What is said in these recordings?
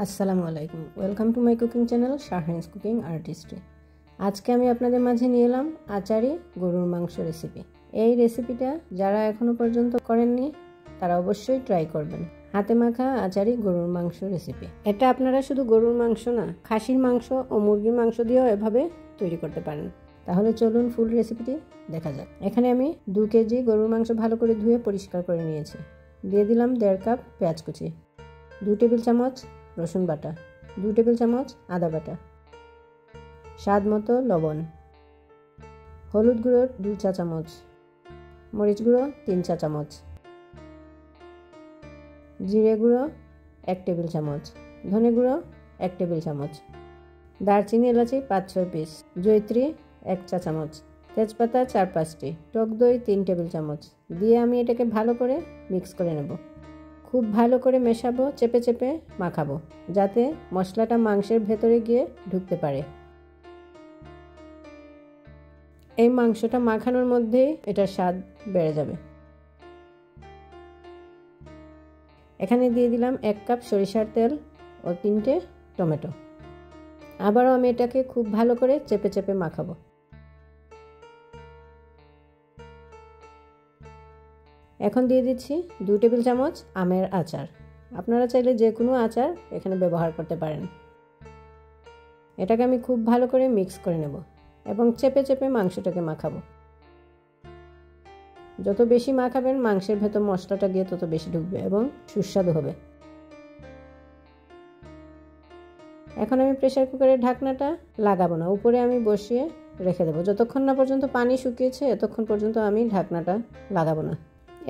আসসালামু আলাইকুম, welcome to my cooking channel Shahrin's cooking artistry. আজকে আমি আপনাদের মাঝে নিয়ে এলাম আচারি গরুর মাংস রেসিপি। এই রেসিপিটা যারা এখনও পর্যন্ত করেননি তারা অবশ্যই ট্রাই করবেন। হাতে মাখা আচারি গরুর মাংস রেসিপি। এটা আপনারা শুধু গরুর মাংস না, খাসির মাংস ও মুরগির মাংস দিয়েও এভাবে তৈরি করতে পারেন। তাহলে চলুন ফুল রেসিপিটি দেখা যাক। এখানে আমি 2 কেজি গরুর মাংস ভালো করে ধুয়ে পরিষ্কার করে নিয়েছি। দিয়ে দিলাম 1.5 কাপ পেঁয়াজ কুচি, 2 টেবিল চামচ রসুন বাটা, 2 টেবিল চামচ আদা বাটা, স্বাদ মতো লবণ, হলুদ গুঁড়ো 2 চা চামচ, মরিচ গুঁড়ো 3 চা চামচ, জিরে গুঁড়ো 1 টেবিল চামচ, ধনে গুঁড়ো 1 টেবিল চামচ, দারচিনি এলাচি 5-6 পিস, জয়িত্রী 1 চা চামচ, তেজপাতা 4-5টি, টক দই 3 টেবিল চামচ দিয়ে আমি এটাকে ভালো করে মিক্স করে নেব। খুব ভালো করে মেশাবো, চেপে চেপে মাখাবো যাতে মশলাটা মাংসের ভেতরে গিয়ে ঢুকতে পারে। এই মাংসটা মাখানোর মধ্যেই এটার স্বাদ বেড়ে যাবে। এখানে দিয়ে দিলাম 1 কাপ সরিষার তেল ও 3টে টমেটো। আবারও আমি এটাকে খুব ভালো করে চেপে চেপে মাখাবো। এখন দিয়ে দিচ্ছি 2 টেবিল চামচ আমের আচার। আপনারা চাইলে যে কোনো আচার এখানে ব্যবহার করতে পারেন। এটাকে আমি খুব ভালো করে মিক্স করে নেব এবং চেপে চেপে মাংসটাকে মাখাবো। যত বেশি মাখাবেন মাংসের ভেতর মশলাটা গিয়ে তত বেশি ঢুকবে এবং সুস্বাদু হবে। এখন আমি প্রেসার কুকারের ঢাকনাটা লাগাবো না, উপরে আমি বসিয়ে রেখে দেবো। যতক্ষণ না পর্যন্ত পানি শুকিয়েছে ততক্ষণ পর্যন্ত আমি ঢাকনাটা লাগাবো না,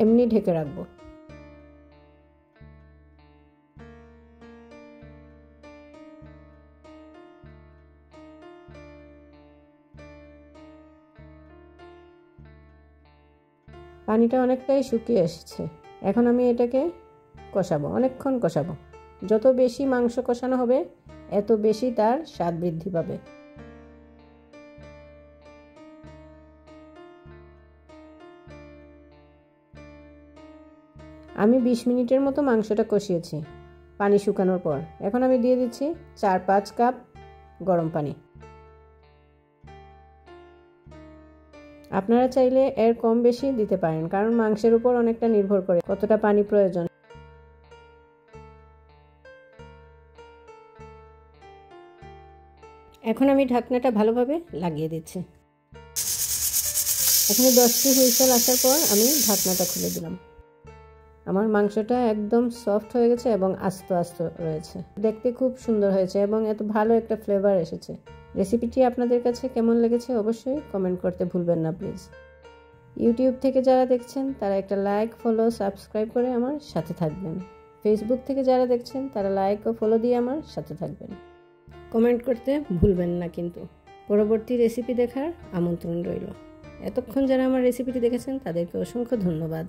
এমনি ঢেকে রাখবো। পানিটা অনেকটাই শুকিয়ে এসেছে। এখন আমি এটাকে কষাবো, অনেকক্ষণ কষাবো। যত বেশি মাংস কষানো হবে এত বেশি তার স্বাদ বৃদ্ধি পাবে। আমি 20 মিনিটের মতো মাংসটা কষিয়েছি পানি শুকানোর পর। এখন আমি দিয়ে দিচ্ছি 4-5 কাপ গরম পানি। আপনারা চাইলে এর কম বেশি দিতে পারেন, কারণ মাংসের উপর অনেকটা নির্ভর করে কতটা পানি প্রয়োজন। এখন আমি ঢাকনাটা ভালোভাবে লাগিয়ে দিচ্ছি। এখানে 10টি হুইসেল আসার পর আমি ঢাকনাটা খুলে দিলাম। আমার মাংসটা একদম সফট হয়ে গেছে এবং আস্ত আস্ত রয়েছে। দেখতে খুব সুন্দর হয়েছে এবং এত ভালো একটা ফ্লেভার এসেছে। রেসিপিটি আপনাদের কাছে কেমন লেগেছে অবশ্যই কমেন্ট করতে ভুলবেন না প্লিজ। ইউটিউব থেকে যারা দেখছেন তারা একটা লাইক, ফলো, সাবস্ক্রাইব করে আমার সাথে থাকবেন। ফেসবুক থেকে যারা দেখছেন তারা লাইক ও ফলো দিয়ে আমার সাথে থাকবেন। কমেন্ট করতে ভুলবেন না কিন্তু। পরবর্তী রেসিপি দেখার আমন্ত্রণ রইল। এতক্ষণ যারা আমার রেসিপিটি দেখেছেন তাদেরকে অসংখ্য ধন্যবাদ।